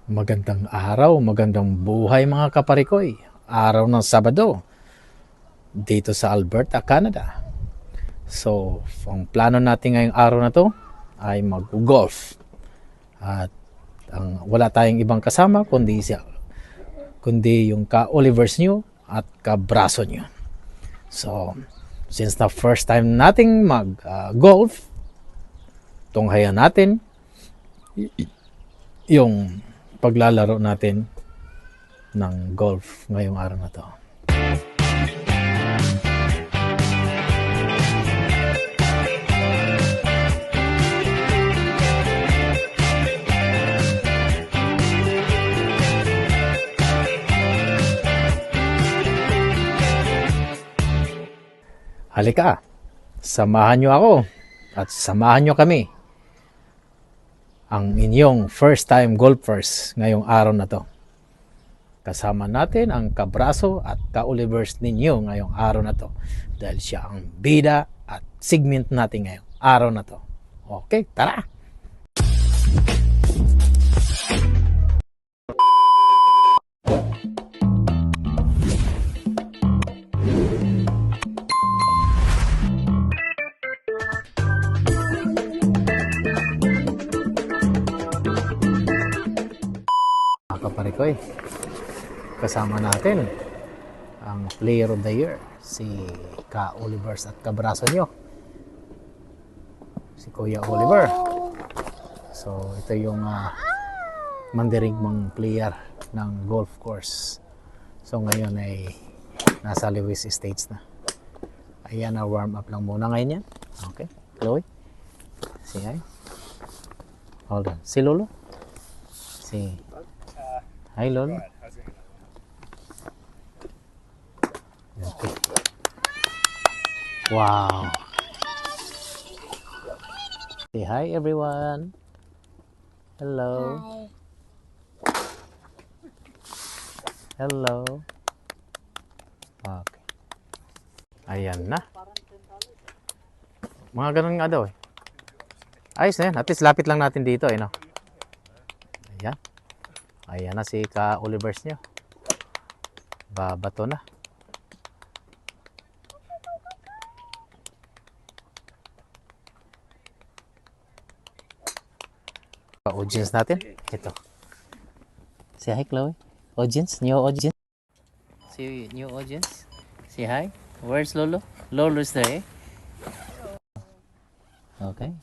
Magandang araw, magandang buhay mga kaparikoy. Araw ng Sabado dito sa Alberta, Canada. So, ang plano natin ngayong araw na to ay mag-golf. At wala tayong ibang kasama kundi yung ka-Olivers nyo at ka-Braso nyo. So, since na first time nating mag-golf, tunghayan natin yung paglalaro natin ng golf ngayong araw na to. Halika, samahan nyo ako at samahan nyo kami, ang inyong first time golfers ngayong araw na to. Kasama natin ang kabraso at ka-Olivers ninyo ngayong araw na to dahil siya ang bida at segment natin ngayong araw na to. Okay, tara! Kaparikoy, kasama natin ang player of the year, si ka-Olivers at kabraso nyo, si Kuya Oliver. So ito yung mandirigmang player ng golf course. So ngayon ay nasa Lewis Estates na. Ayan, na warm up lang muna ngayon yan. Okay, Chloe, say hi. Hold on, si Lolo, si hi, Lolo. Okay. Wow. Say hi, everyone. Hello. Hi. Hello. Okay. Ayan na. Mga ganun nga daw eh. Ayos na yan. At least lapit lang natin dito eh, no? Ayan. Ayan na si ka-Olivers nyo. Babato na. Audience natin. Ito. Say hi, Chloe. Audience. New audience. Si new audience. Say hi. Where's Lolo? Lolo's there, eh? Okay.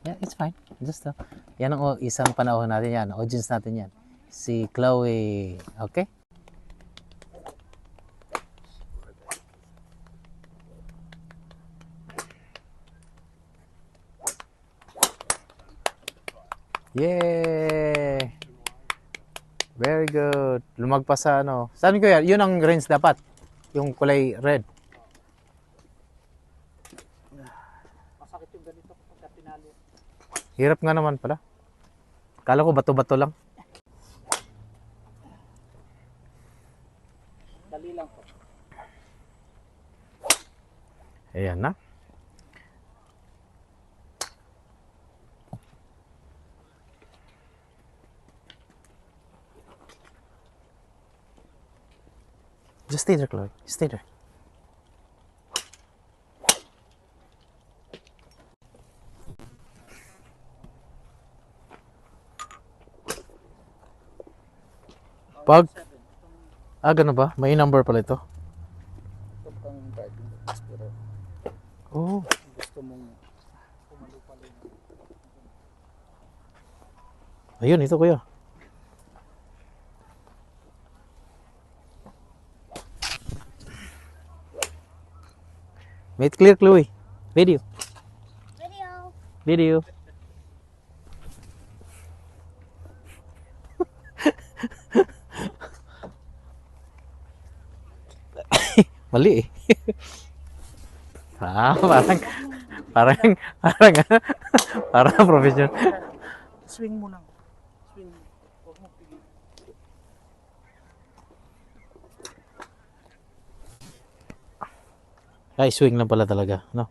Yeah, it's fine. Just yan ang isang panahon natin yan. Audience natin yan. Si Chloe. Okay? Yay! Very good. Lumagpas sa ano. Saan ko yan? Yun ang range dapat. Yung kulay red. Masakit yung ganito kapag pinalo. Hirap nga naman pala. Kala ko bato-bato lang. Dali lang po. Ayan na. Just stay there, Chloe. Stay there. Pag, ganun ba? May number pala ito. Ito kang driving test pero Oh. gusto mong pumalo-palo. Ayun, ito kuya. Make it clear, Chloe. Video. Video. Mali eh. parang parang professional. Swing mo lang. Swing mo. Huwag mo pigil. Ay, swing lang pala talaga, no?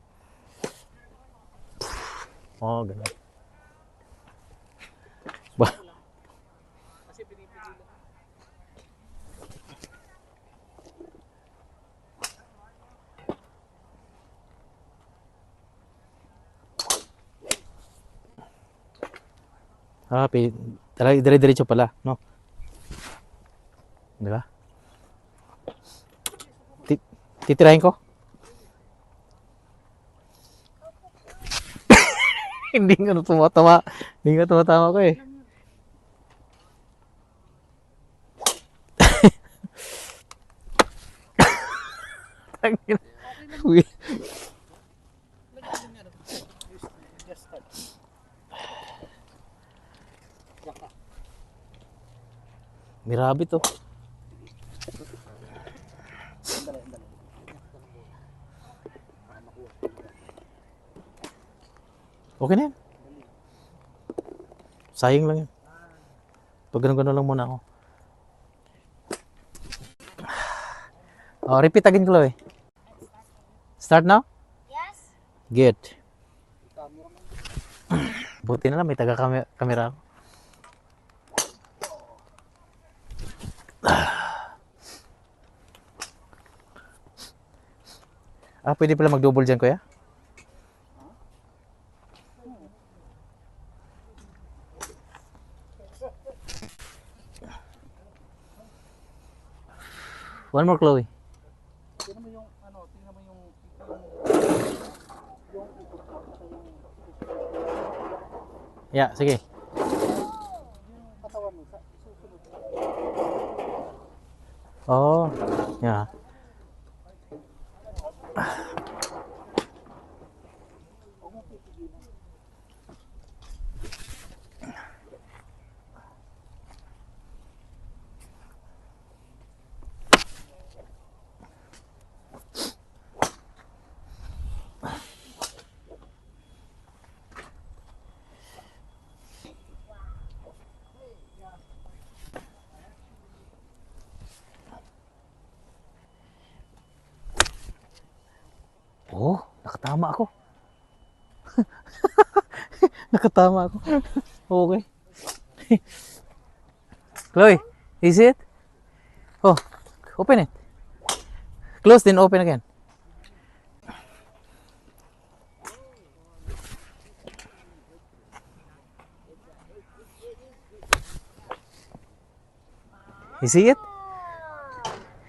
Oh, ganun. Ah, talaga dire-diretso pala, no? Di ba? Titirahin ko? Hindi nga tumatama. Hindi nga tumatama ko eh. Uy. Just start. May rabbit oh. Okay na yan. Sayang lang yun. Pag ganun-ganun lang muna ako. Oh, repeat again, Chloe. Start now? Yes. Good. Buti na lang, may taga-camera ako. Ah, pwede pala mag-double dyan, kuya? One more, Chloe. Tingnan mo yung ano, tingnan mo yung Yeah, sige. katawan mo sa susunod. Oh, yeah. Oh, nakatama ako. Nakatama ako. Okay. Chloe, is it? Oh, open it. Close then open again. You see it?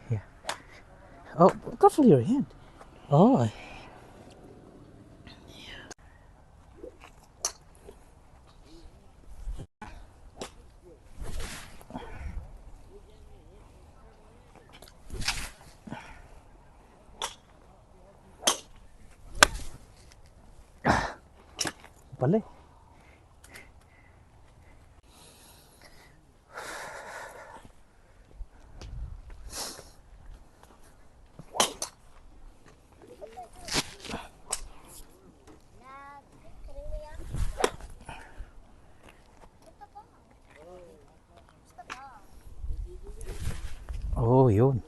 Yeah. Oh, careful your hand. Oh. Pala eh. Oh, yun.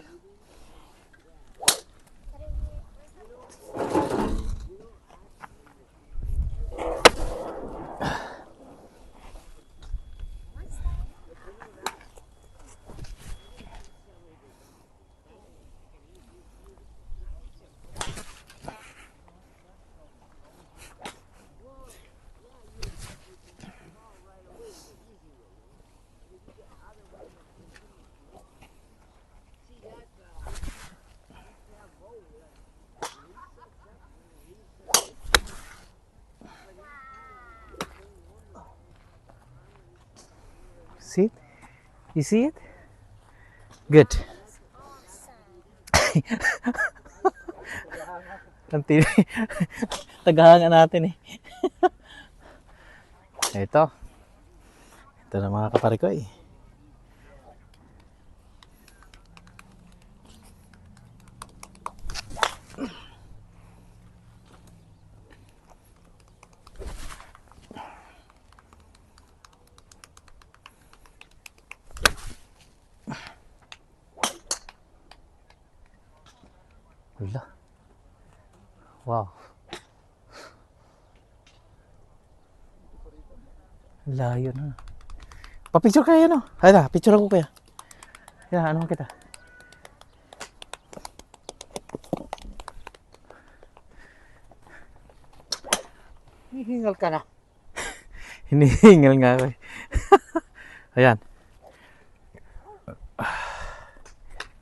See it? You see it? Good. Ang tagahanga natin eh. Ito. Ito na mga kapare ko eh. Wala. Wow. Layo na. Pa-picture kaya no? Hayda, picture ako kaya. Kaya ano kita? Hihingal ka na. Hinihingal nga ako eh. Ayan.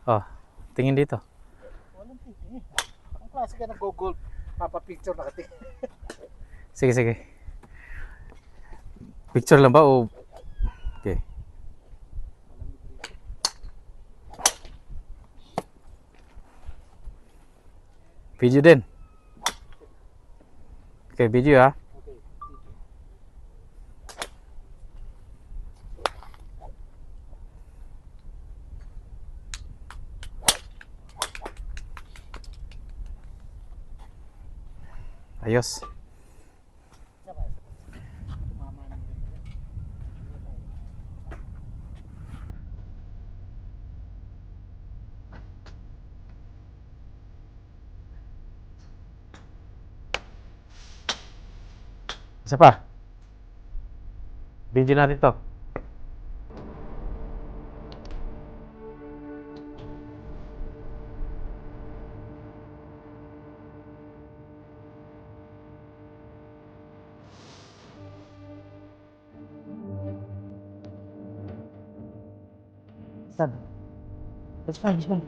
Oh, tingin dito. Walang tingin. Ang klase ka nag-google. Papapicture na kati. Sige, sige. Picture lang ba o... Okay. Video din. Okay, video ha. Okay. Ayos. Sabay. Tumama ng ganyan. Isa pa. Video natin to. Saan? It's fine, it's fine.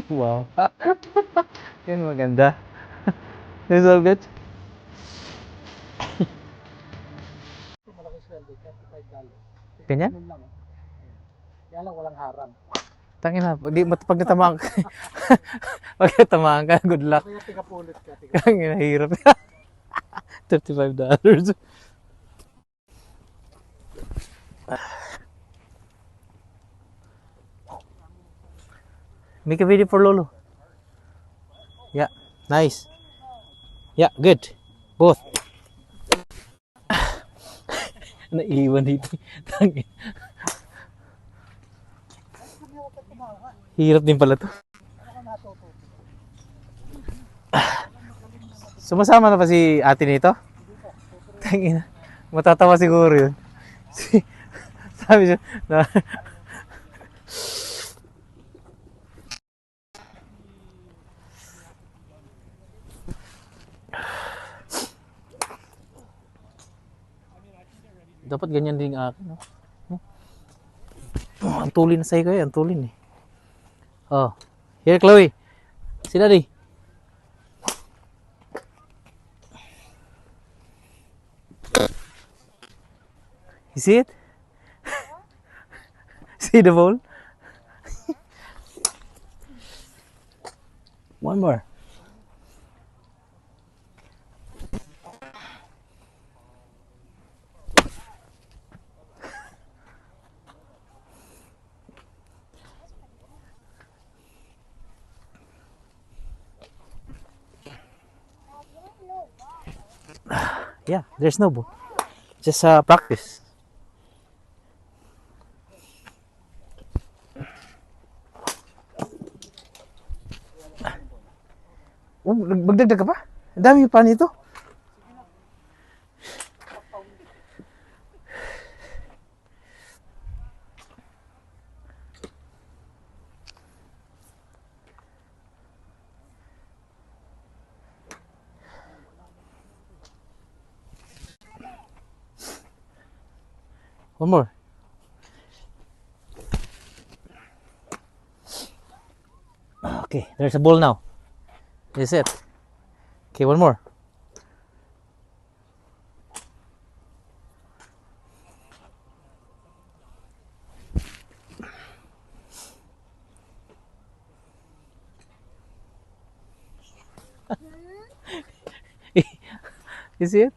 Wow. Yan maganda. Resolve it. Malaki sweldo, $35. Ganyan? Ganun lang. Yan lang, walang harang. Tangin na, pag natamaan ka, pag natamaan ka, good luck. Kaya tigapulot ka. Ang hirap. $35. Make a video for Lolo. Yeah, nice. Yeah, good. Both. Naiwan dito. Tangin. Hirap din pala to. Sumasama na pa si ate nito? Tangina. Matatawa siguro yun. Sabi siya na dapat ganyan din ang akin, no? Ang tulin na sa'yo kayo, ang tulin eh. Oh, here Chloe. Si Daddy. You see it? See the ball? One more. Yeah, there's no ball. Just practice. Oh, magdagdag ka pa? Ang dami pa nito. One more. Okay, there's a ball now. This is it. Okay, one more. You see it?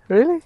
Really?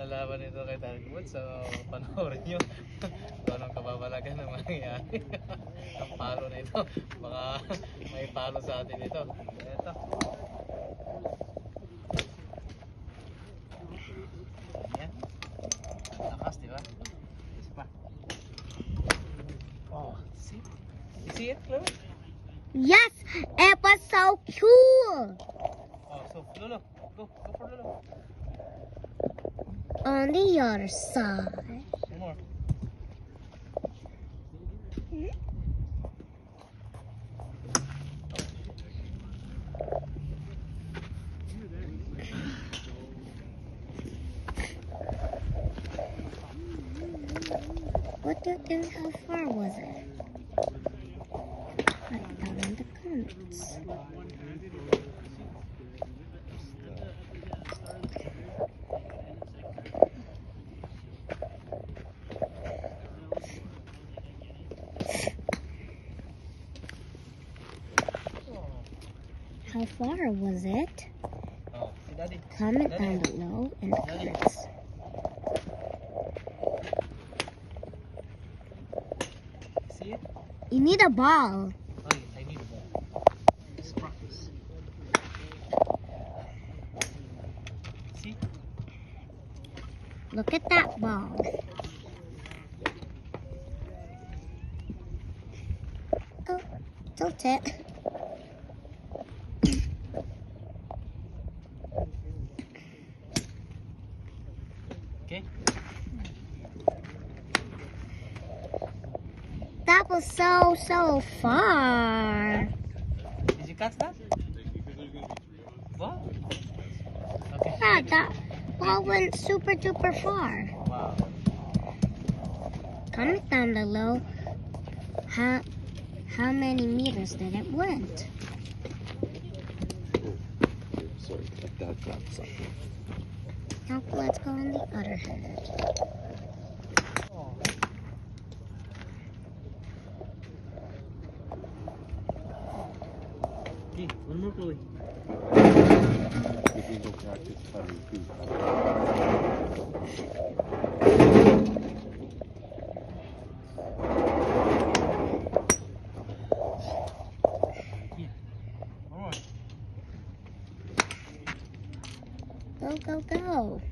Nalaban ito kay Darkwood, so panoorin nyo kung anong kababalagan ng mangyayari. Ang palo na ito, baka may palo sa atin ito. Ito. Yan. Lakas, di ba? Isa pa. Oh, see? You see it, Chloe? Yes, it was so cool. Oh, so Lolo, go for Lolo. On the other side. One more. What do you think? How far was it? Write down in the comments. How far was it? Oh, see Daddy. Comment down below in the comments. See it? You need a ball. Oh, I need a ball. Let's practice. See? Look at that ball. Oh, tilt it. Okay. That was so far. Did you catch that? What? Okay. Yeah, that ball went super duper far. Wow. Comment down below how many meters did it went. Sorry, that dropped something. Now let's go on the other hand. Okay, one more Chloe. If you go practice putting too. One more. Go, go, go.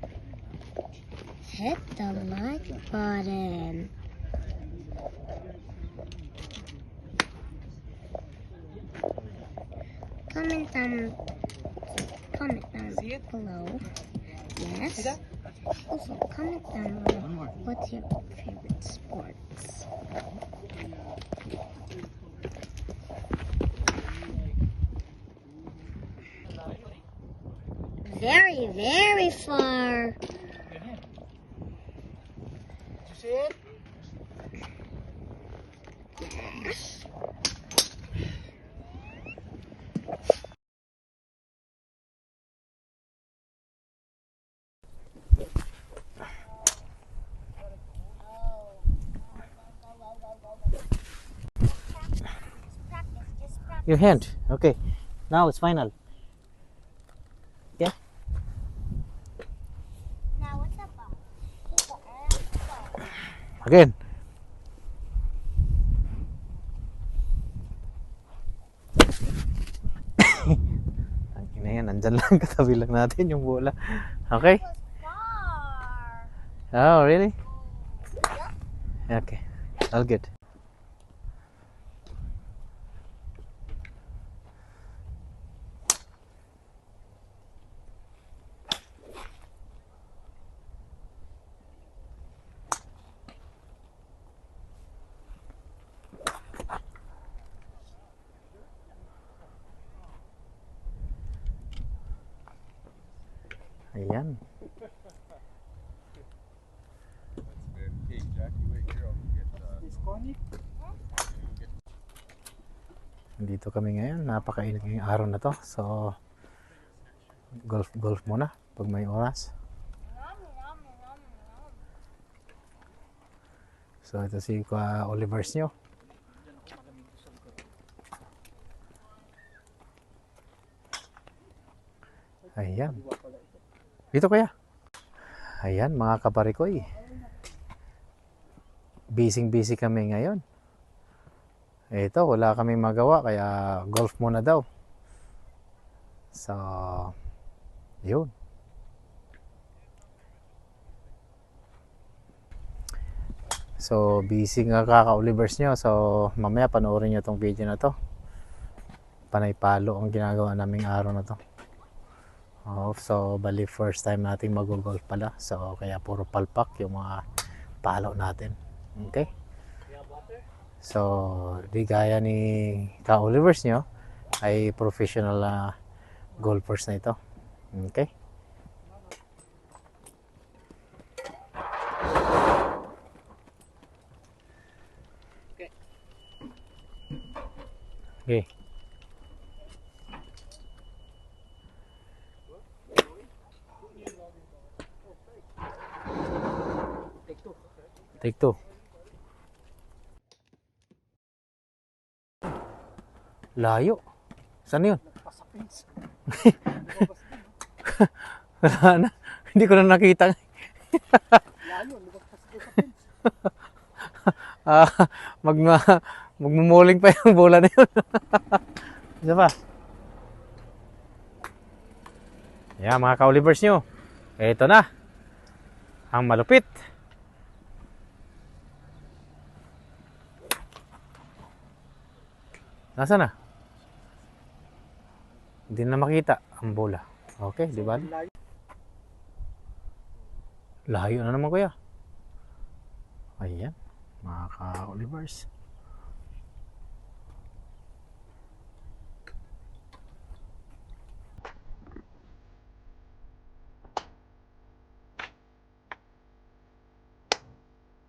Hit the like button. Comment down See it? below. Yes. See that? Also, comment down below. One more. What's your favorite sports? Very, very far. Your hand. Did you see it? Yes. Your hand. Okay. Now it's final. Yeah. Now what's up, Bob? Again. Diyan lang, katabi lang natin yung bola. Okay? Far. Oh, really? Okay. All good. Ayan. Hey, Jackie, wait here. I'll get Disconnect. Dito kami ngayon. Napakainit ngayong araw na to. So, golf muna pag may oras. So, ito si Oliver's nyo. Ayan. Dito kaya. Ayan, mga kaparikoy. Busy kami ngayon. Ito, wala kaming magawa kaya golf muna daw. So, yun. So, busy nga kaka-Olivers nyo. So, mamaya panoorin nyo tong video na to. Panay palo ang ginagawa naming araw na to. Oh, so, bali first time nating mag-golf pala. So, kaya puro palpak yung mga palo natin. Okay? So, di gaya ni ka-Olivers nyo, ay professional golfers na ito. Okay? Okay. Take two. Layo. Saan yun? Pasapins. Wala na. Hindi ko na nakita. Layo, lumabas sa pins. Ah, magmumuling pa yung bola na yun. Isa pa. Yan mga ka-Olivers nyo. Ito na. Ang malupit. Nasaan na? Hindi na makita ang bola. Okay, di ba? Layo. Layo na naman kuya. Ayan, mga ka-Olivers.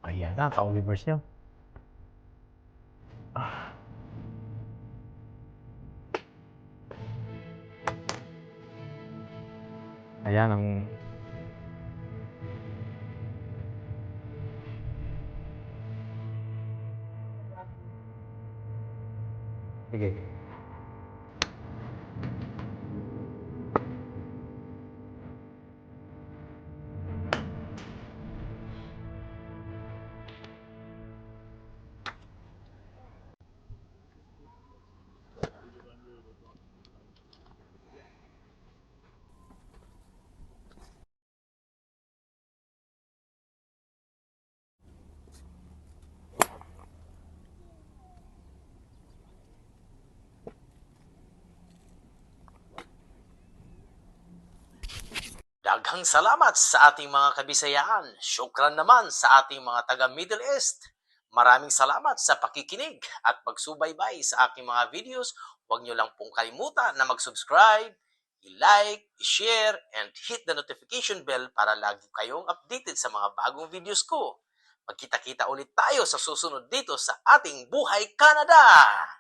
Ayan na, ka-Olivers nyo. Ayan ang sige. Daghang salamat sa ating mga kabisayaan. Syukran naman sa ating mga taga Middle East. Maraming salamat sa pakikinig at pagsubaybay sa aking mga videos. Huwag nyo lang pong kalimutan na mag-subscribe, i-like, i-share, and hit the notification bell para lagi kayong updated sa mga bagong videos ko. Magkita-kita ulit tayo sa susunod dito sa ating Buhay Canada!